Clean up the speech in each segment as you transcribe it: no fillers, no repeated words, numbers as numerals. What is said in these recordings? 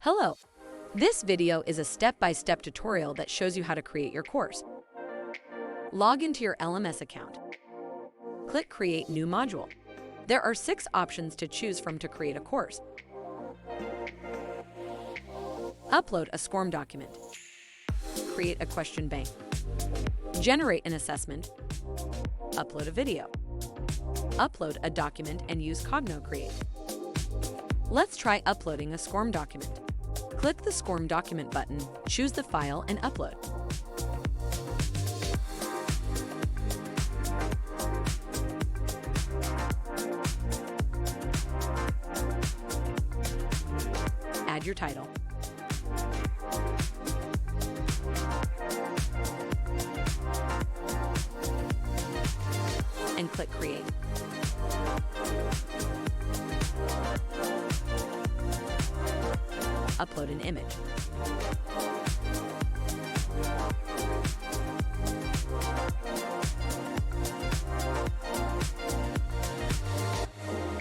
Hello! This video is a step-by-step tutorial that shows you how to create your course. Log into your LMS account. Click Create New Module. There are 6 options to choose from to create a course. Upload a SCORM document. Create a question bank. Generate an assessment. Upload a video. Upload a document and use Coggno Create. Let's try uploading a SCORM document. Click the SCORM document button, choose the file, and upload. Add your title. And click Create. Upload an image.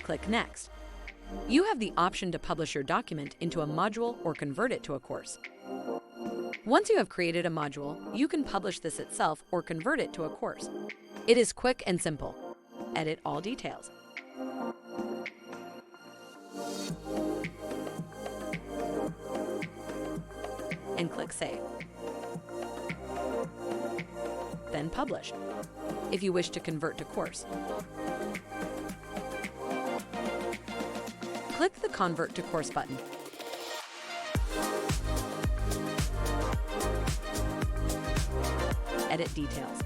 Click Next. You have the option to publish your document into a module or convert it to a course. Once you have created a module, you can publish this itself or convert it to a course. It is quick and simple. Edit all details. And click Save. Then Publish, if you wish to convert to course. Click the Convert to Course button. Edit details.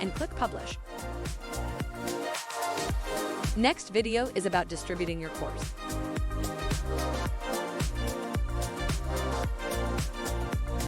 And click Publish. Next video is about distributing your course.